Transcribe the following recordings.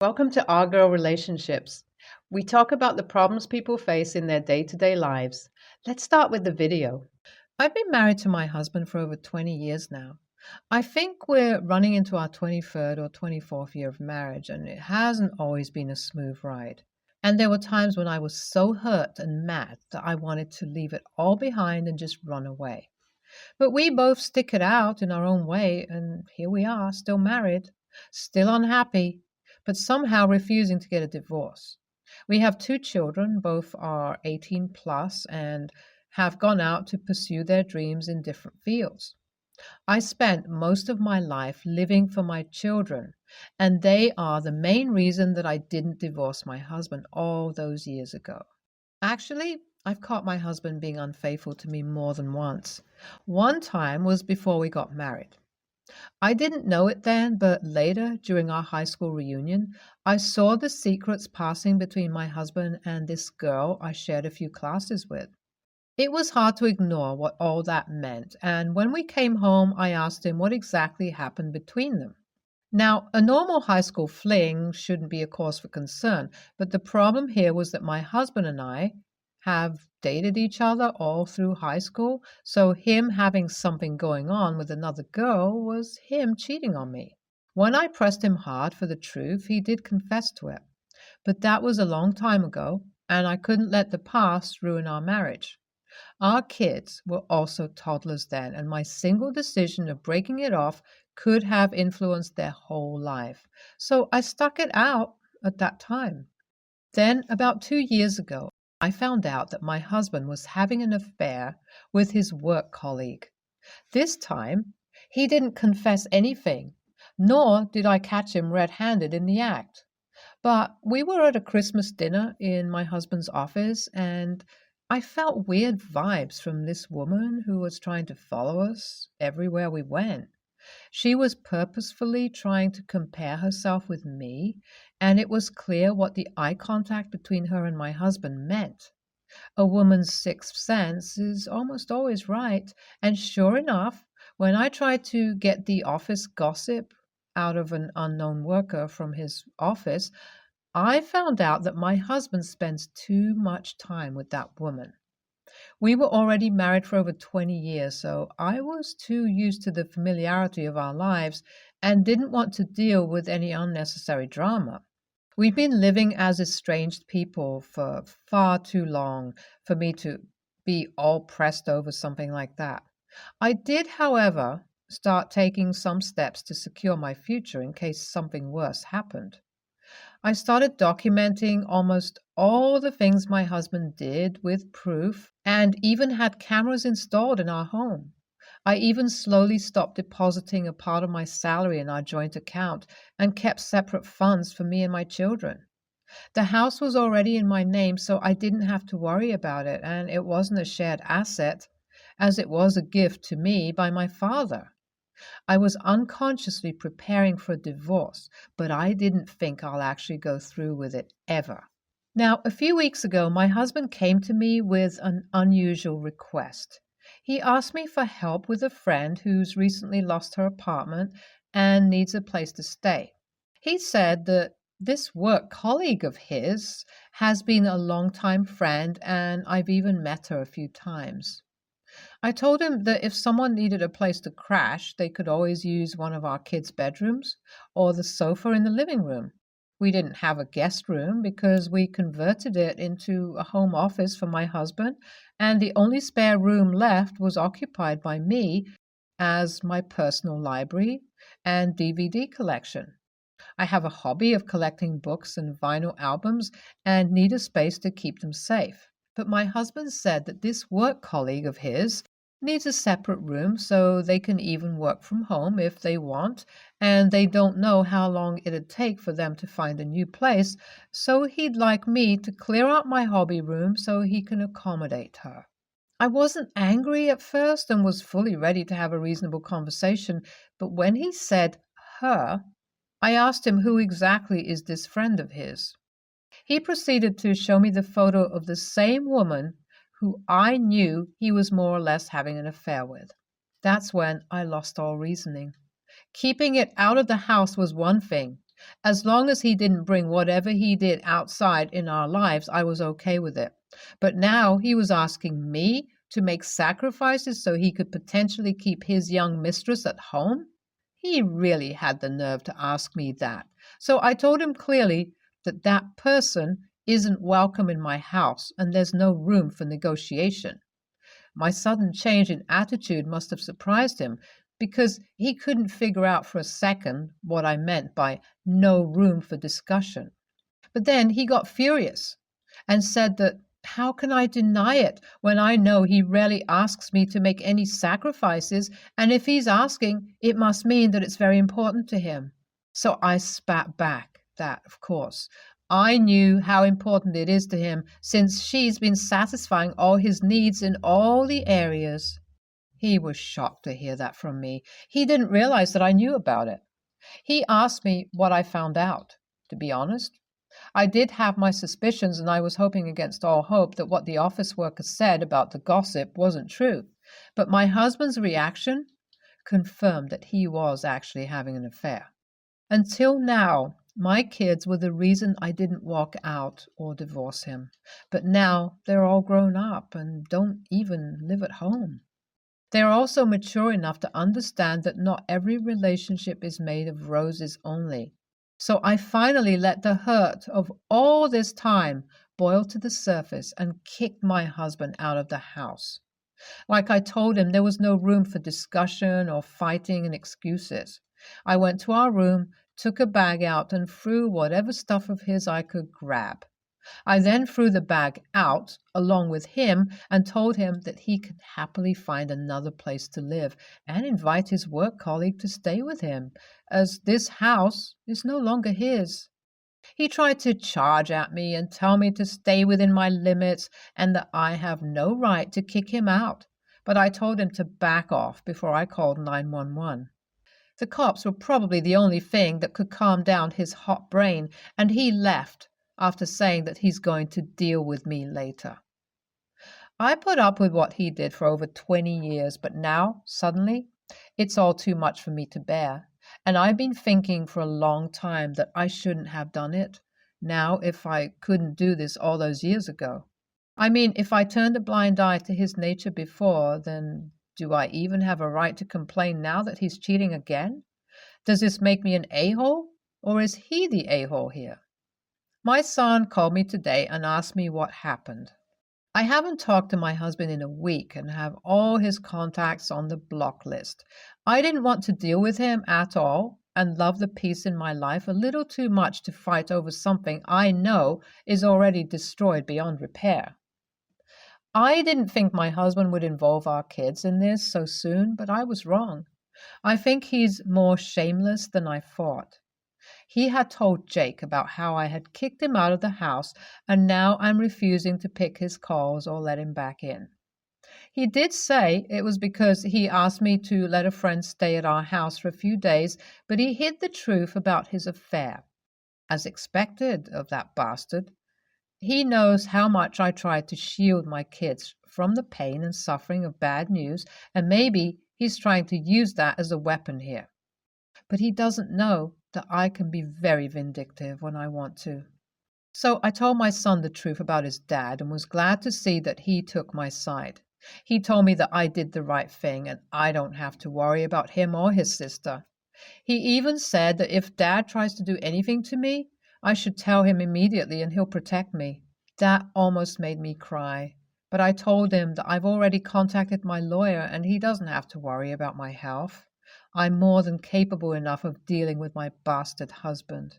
Welcome to Our Girl Relationships. We talk about the problems people face in their day to day lives. Let's start with the video. I've been married to my husband for over 20 years now. I think we're running into our 23rd or 24th year of marriage, and it hasn't always been a smooth ride. And there were times when I was so hurt and mad that I wanted to leave it all behind and just run away. But we both stick it out in our own way, and here we are, still married, still unhappy, but somehow refusing to get a divorce. We have two children, both are 18 plus and have gone out to pursue their dreams in different fields. I spent most of my life living for my children, and they are the main reason that I didn't divorce my husband all those years ago. Actually, I've caught my husband being unfaithful to me more than once. One time was before we got married. I didn't know it then, but later, during our high school reunion, I saw the secrets passing between my husband and this girl I shared a few classes with. It was hard to ignore what all that meant, and when we came home, I asked him what exactly happened between them. Now, a normal high school fling shouldn't be a cause for concern, but the problem here was that my husband and I have dated each other all through high school, so him having something going on with another girl was him cheating on me. When I pressed him hard for the truth, he did confess to it. But that was a long time ago, and I couldn't let the past ruin our marriage. Our kids were also toddlers then, and my single decision of breaking it off could have influenced their whole life. So I stuck it out at that time. Then, about 2 years ago, I found out that my husband was having an affair with his work colleague. This time, he didn't confess anything, nor did I catch him red handed in the act. But we were at a Christmas dinner in my husband's office, and I felt weird vibes from this woman who was trying to follow us everywhere we went. She was purposefully trying to compare herself with me, and it was clear what the eye contact between her and my husband meant. A woman's sixth sense is almost always right, and sure enough, when I tried to get the office gossip out of an unknown worker from his office, I found out that my husband spends too much time with that woman. We were already married for over 20 years, so I was too used to the familiarity of our lives and didn't want to deal with any unnecessary drama. We'd been living as estranged people for far too long for me to be all pressed over something like that. I did, however, start taking some steps to secure my future in case something worse happened. I started documenting almost all the things my husband did with proof and even had cameras installed in our home. I even slowly stopped depositing a part of my salary in our joint account and kept separate funds for me and my children. The house was already in my name, so I didn't have to worry about it, and it wasn't a shared asset, as it was a gift to me by my father. I was unconsciously preparing for a divorce, but I didn't think I'll actually go through with it ever. Now, a few weeks ago, my husband came to me with an unusual request. He asked me for help with a friend who's recently lost her apartment and needs a place to stay. He said that this work colleague of his has been a longtime friend, and I've even met her a few times. I told him that if someone needed a place to crash, they could always use one of our kids' bedrooms or the sofa in the living room. We didn't have a guest room because we converted it into a home office for my husband, and the only spare room left was occupied by me as my personal library and DVD collection. I have a hobby of collecting books and vinyl albums and need a space to keep them safe. But my husband said that this work colleague of his needs a separate room so they can even work from home if they want, and they don't know how long it'd take for them to find a new place, so he'd like me to clear out my hobby room so he can accommodate her. I wasn't angry at first and was fully ready to have a reasonable conversation, but when he said her, I asked him who exactly is this friend of his. He proceeded to show me the photo of the same woman who I knew he was more or less having an affair with. That's when I lost all reasoning. Keeping it out of the house was one thing, As long as he didn't bring whatever he did outside in our lives, I was okay with it. But now he was asking me to make sacrifices so he could potentially keep his young mistress at home. He really had the nerve to ask me that. So I told him clearly that that person isn't welcome in my house and there's no room for negotiation. My sudden change in attitude must have surprised him because he couldn't figure out for a second what I meant by no room for discussion. But then he got furious and said that how can I deny it when I know he rarely asks me to make any sacrifices, and if he's asking, it must mean that it's very important to him. So I spat back that, of course, I knew how important it is to him since she's been satisfying all his needs in all the areas. He was shocked to hear that from me. He didn't realize that I knew about it. He asked me what I found out. To be honest, I did have my suspicions, and I was hoping against all hope that what the office worker said about the gossip wasn't true. But my husband's reaction confirmed that he was actually having an affair. Until now, my kids were the reason I didn't walk out or divorce him. But now they're all grown up and don't even live at home. They're also mature enough to understand that not every relationship is made of roses only. So I finally let the hurt of all this time boil to the surface and kicked my husband out of the house. Like I told him, there was no room for discussion or fighting and excuses. I went to our room, took a bag out, and threw whatever stuff of his I could grab. I then threw the bag out along with him and told him that he could happily find another place to live and invite his work colleague to stay with him, as this house is no longer his. He tried to charge at me and tell me to stay within my limits and that I have no right to kick him out, but I told him to back off before I called 911. The cops were probably the only thing that could calm down his hot brain, and he left after saying that he's going to deal with me later. I put up with what he did for over 20 years, but now, suddenly, it's all too much for me to bear. And I've been thinking for a long time that I shouldn't have done it. Now, if I couldn't do this all those years ago. I mean, if I turned a blind eye to his nature before, then do I even have a right to complain now that he's cheating again? Does this make me an a-hole, or is he the a-hole here? My son called me today and asked me what happened. I haven't talked to my husband in a week and have all his contacts on the block list. I didn't want to deal with him at all and love the peace in my life a little too much to fight over something I know is already destroyed beyond repair. I didn't think my husband would involve our kids in this so soon, but I was wrong. I think he's more shameless than I thought. He had told Jake about how I had kicked him out of the house, and now I'm refusing to pick his calls or let him back in. He did say it was because he asked me to let a friend stay at our house for a few days, but he hid the truth about his affair. As expected of that bastard. He knows how much I tried to shield my kids from the pain and suffering of bad news, and maybe he's trying to use that as a weapon here. But he doesn't know that I can be very vindictive when I want to. So I told my son the truth about his dad and was glad to see that he took my side. He told me that I did the right thing and I don't have to worry about him or his sister. He even said that if Dad tries to do anything to me, I should tell him immediately and he'll protect me. That almost made me cry. But I told him that I've already contacted my lawyer and he doesn't have to worry about my health. I'm more than capable enough of dealing with my bastard husband.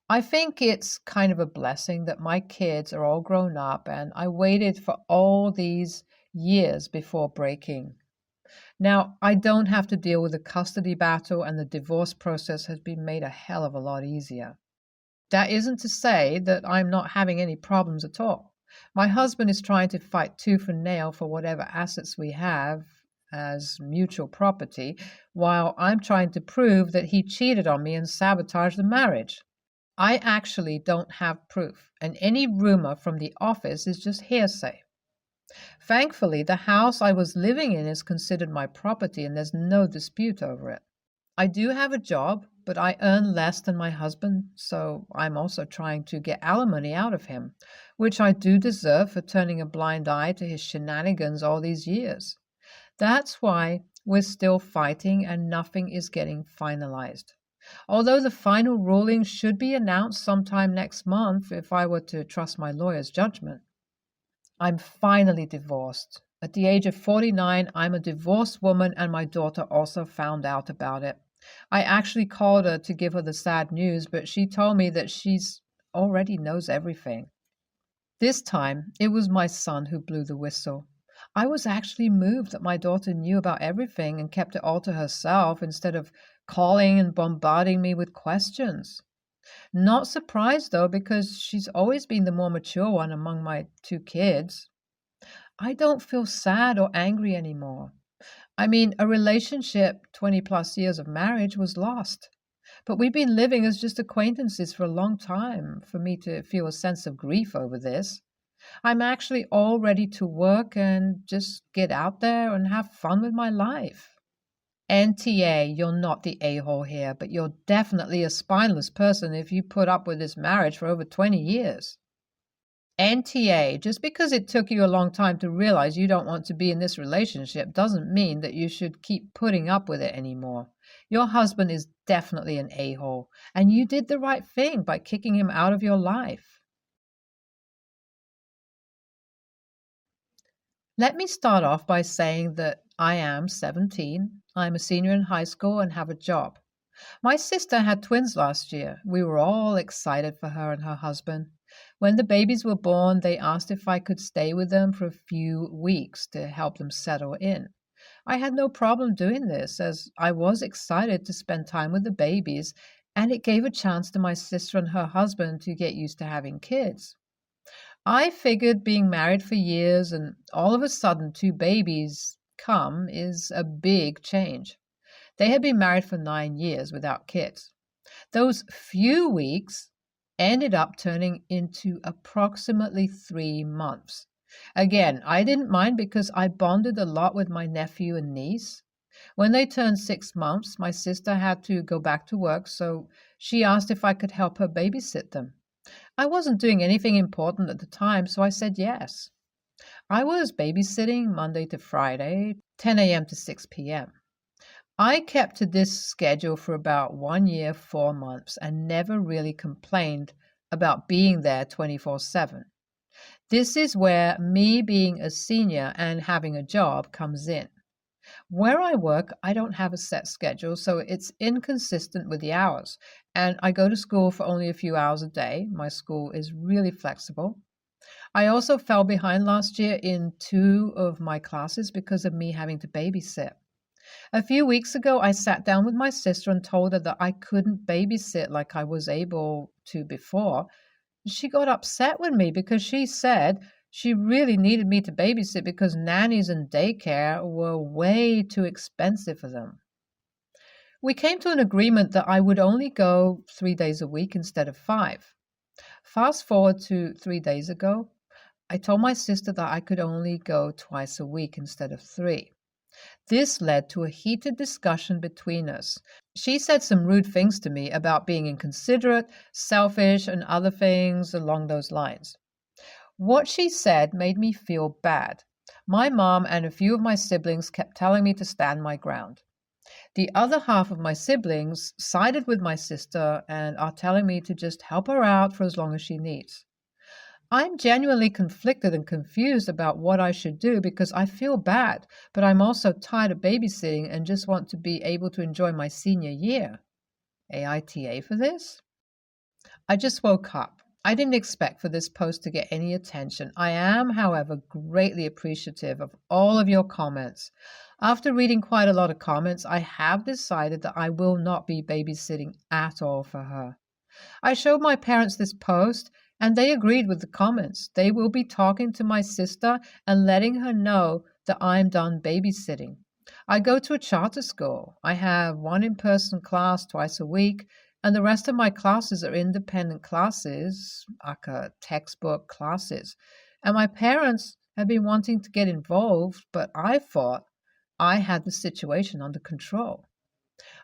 I think it's kind of a blessing that my kids are all grown up and I waited for all these years before breaking. Now, I don't have to deal with the custody battle and the divorce process has been made a hell of a lot easier. That isn't to say that I'm not having any problems at all. My husband is trying to fight tooth and nail for whatever assets we have as mutual property, while I'm trying to prove that he cheated on me and sabotaged the marriage. I actually don't have proof, and any rumor from the office is just hearsay. Thankfully, the house I was living in is considered my property and there's no dispute over it. I do have a job, but I earn less than my husband, so I'm also trying to get alimony out of him, which I do deserve for turning a blind eye to his shenanigans all these years. That's why we're still fighting and nothing is getting finalized. Although the final ruling should be announced sometime next month if I were to trust my lawyer's judgment. I'm finally divorced. At the age of 49, I'm a divorced woman, and my daughter also found out about it. I actually called her to give her the sad news, but she told me that she's already knows everything. This time, it was my son who blew the whistle. I was actually moved that my daughter knew about everything and kept it all to herself instead of calling and bombarding me with questions. Not surprised though, because she's always been the more mature one among my two kids. I don't feel sad or angry anymore. I mean, a relationship, 20 plus years of marriage, was lost. But we've been living as just acquaintances for a long time for me to feel a sense of grief over this. I'm actually all ready to work and just get out there and have fun with my life. NTA, you're not the a-hole here, but you're definitely a spineless person if you put up with this marriage for over 20 years. NTA, just because it took you a long time to realize you don't want to be in this relationship doesn't mean that you should keep putting up with it anymore. Your husband is definitely an a-hole, and you did the right thing by kicking him out of your life. Let me start off by saying that I am 17. I'm a senior in high school and have a job. My sister had twins last year. We were all excited for her and her husband. When the babies were born, they asked if I could stay with them for a few weeks to help them settle in. I had no problem doing this, as I was excited to spend time with the babies, and it gave a chance to my sister and her husband to get used to having kids. I figured being married for years and all of a sudden two babies come is a big change. They had been married for 9 years without kids. Those few weeks ended up turning into approximately 3 months. Again, I didn't mind because I bonded a lot with my nephew and niece. When they turned 6 months, my sister had to go back to work, so she asked if I could help her babysit them. I wasn't doing anything important at the time, so I said yes. I was babysitting Monday to Friday, 10 a.m. to 6 p.m. I kept to this schedule for about 1 year, 4 months, and never really complained about being there 24/7. This is where me being a senior and having a job comes in. Where I work, I don't have a set schedule, so it's inconsistent with the hours. And I go to school for only a few hours a day. My school is really flexible. I also fell behind last year in 2 of my classes because of me having to babysit. A few weeks ago, I sat down with my sister and told her that I couldn't babysit like I was able to before. She got upset with me because she said she really needed me to babysit because nannies and daycare were way too expensive for them. We came to an agreement that I would only go 3 days a week instead of 5. Fast forward to 3 days ago, I told my sister that I could only go twice a week instead of 3. This led to a heated discussion between us. She said some rude things to me about being inconsiderate, selfish, and other things along those lines. What she said made me feel bad. My mom and a few of my siblings kept telling me to stand my ground. The other half of my siblings sided with my sister and are telling me to just help her out for as long as she needs. I'm genuinely conflicted and confused about what I should do because I feel bad, but I'm also tired of babysitting and just want to be able to enjoy my senior year. AITA for this? I just woke up. I didn't expect for this post to get any attention. I am, however, greatly appreciative of all of your comments. After reading quite a lot of comments, I have decided that I will not be babysitting at all for her. I showed my parents this post, and they agreed with the comments. They will be talking to my sister and letting her know that I'm done babysitting. I go to a charter school. I have one in-person class twice a week, and the rest of my classes are independent classes, aka textbook classes. And my parents have been wanting to get involved, but I thought I had the situation under control.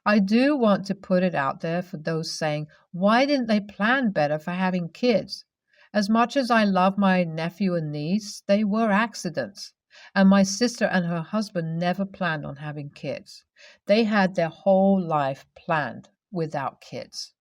I do want to put it out there for those saying, why didn't they plan better for having kids? As much as I love my nephew and niece, they were accidents. And my sister and her husband never planned on having kids. They had their whole life planned without kids.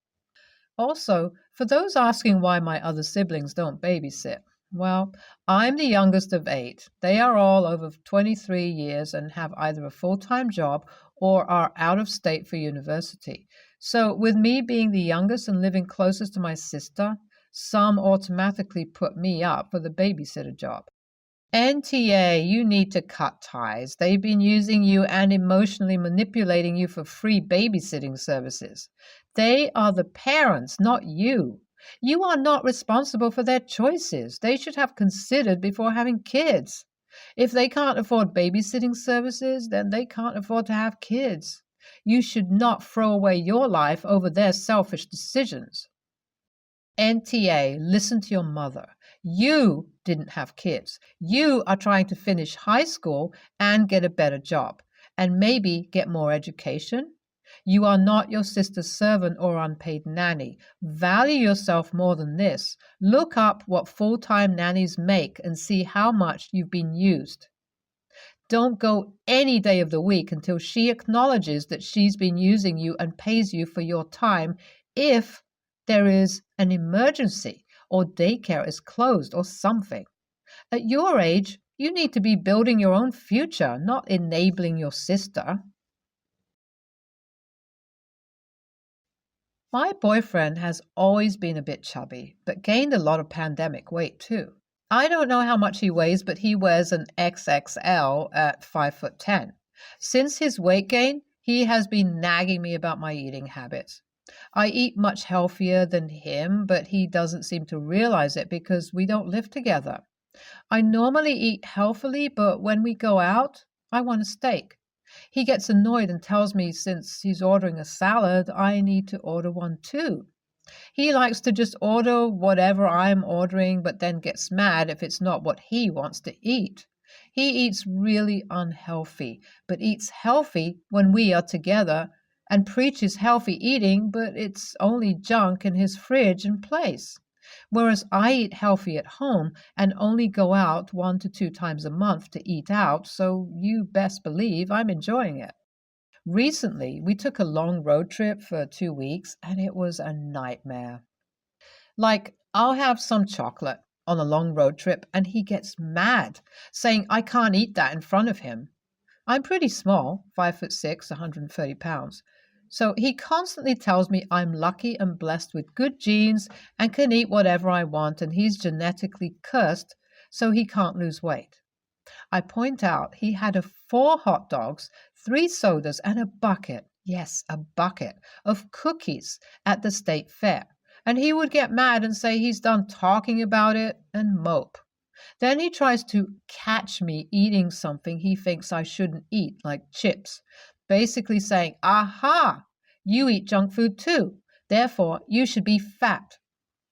Also, for those asking why my other siblings don't babysit, well, I'm the youngest of 8. They are all over 23 years and have either a full-time job or are out of state for university. So, with me being the youngest and living closest to my sister, some automatically put me up for the babysitter job. NTA, you need to cut ties. They've been using you and emotionally manipulating you for free babysitting services. They are the parents, not you. You are not responsible for their choices. They should have considered before having kids. If they can't afford babysitting services, then they can't afford to have kids. You should not throw away your life over their selfish decisions. NTA, listen to your mother. You didn't have kids. You are trying to finish high school and get a better job, and maybe get more education. You are not your sister's servant or unpaid nanny. Value yourself more than this. Look up what full-time nannies make and see how much you've been used. Don't go any day of the week until she acknowledges that she's been using you and pays you for your time if there is an emergency or daycare is closed or something. At your age, you need to be building your own future, not enabling your sister. My boyfriend has always been a bit chubby, but gained a lot of pandemic weight too. I don't know how much he weighs, but he wears an XXL at 5'10". Since his weight gain, he has been nagging me about my eating habits. I eat much healthier than him, but he doesn't seem to realize it because we don't live together. I normally eat healthily, but when we go out, I want a steak. He gets annoyed and tells me since he's ordering a salad, I need to order one too. He likes to just order whatever I'm ordering, but then gets mad if it's not what he wants to eat. He eats really unhealthy, but eats healthy when we are together and preaches healthy eating, but it's only junk in his fridge and place. Whereas I eat healthy at home and only go out 1 to 2 times a month to eat out, so you best believe I'm enjoying it. Recently, we took a long road trip for 2 weeks and it was a nightmare. Like, I'll have some chocolate on a long road trip and he gets mad, saying I can't eat that in front of him. I'm pretty small, 5'6", 130 pounds. So he constantly tells me I'm lucky and blessed with good genes and can eat whatever I want, and he's genetically cursed, so he can't lose weight. I point out he had 4 hot dogs, 3 sodas, and a bucket, yes, a bucket, of cookies at the state fair. And he would get mad and say he's done talking about it and mope. Then he tries to catch me eating something he thinks I shouldn't eat, like chips, basically saying, aha, you eat junk food too, therefore you should be fat.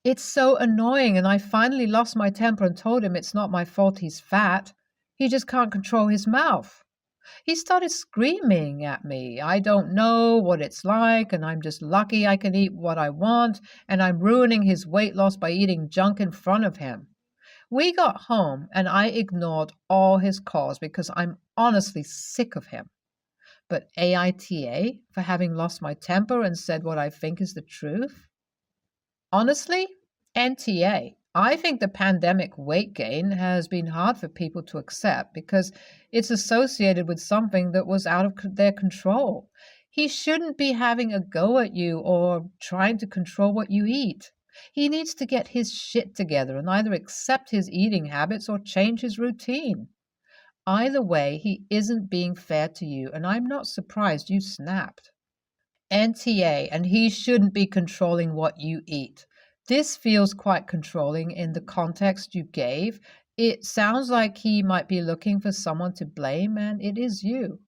It's so annoying, and I finally lost my temper and told him it's not my fault he's fat. He just can't control his mouth. He started screaming at me. I don't know what it's like, and I'm just lucky I can eat what I want, and I'm ruining his weight loss by eating junk in front of him. We got home, and I ignored all his calls because I'm honestly sick of him. But AITA for having lost my temper and said what I think is the truth? Honestly, NTA. I think the pandemic weight gain has been hard for people to accept because it's associated with something that was out of their control. He shouldn't be having a go at you or trying to control what you eat. He needs to get his shit together and either accept his eating habits or change his routine. Either way, he isn't being fair to you, and I'm not surprised you snapped. NTA, and he shouldn't be controlling what you eat. This feels quite controlling in the context you gave. It sounds like he might be looking for someone to blame, and it is you.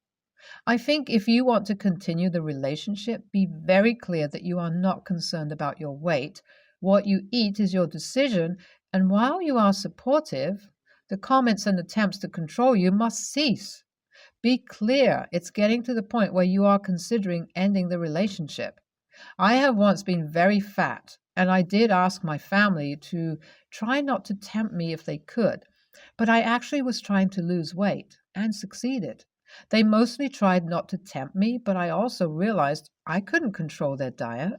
I think if you want to continue the relationship, be very clear that you are not concerned about your weight. What you eat is your decision, and while you are supportive, the comments and attempts to control you must cease. Be clear, it's getting to the point where you are considering ending the relationship. I have once been very fat, and I did ask my family to try not to tempt me if they could, but I actually was trying to lose weight and succeeded. They mostly tried not to tempt me, but I also realized I couldn't control their diet.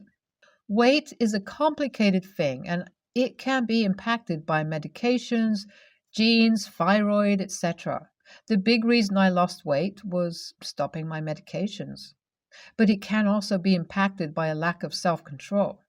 Weight is a complicated thing and it can be impacted by medications, genes, thyroid, etc. The big reason I lost weight was stopping my medications, but it can also be impacted by a lack of self control.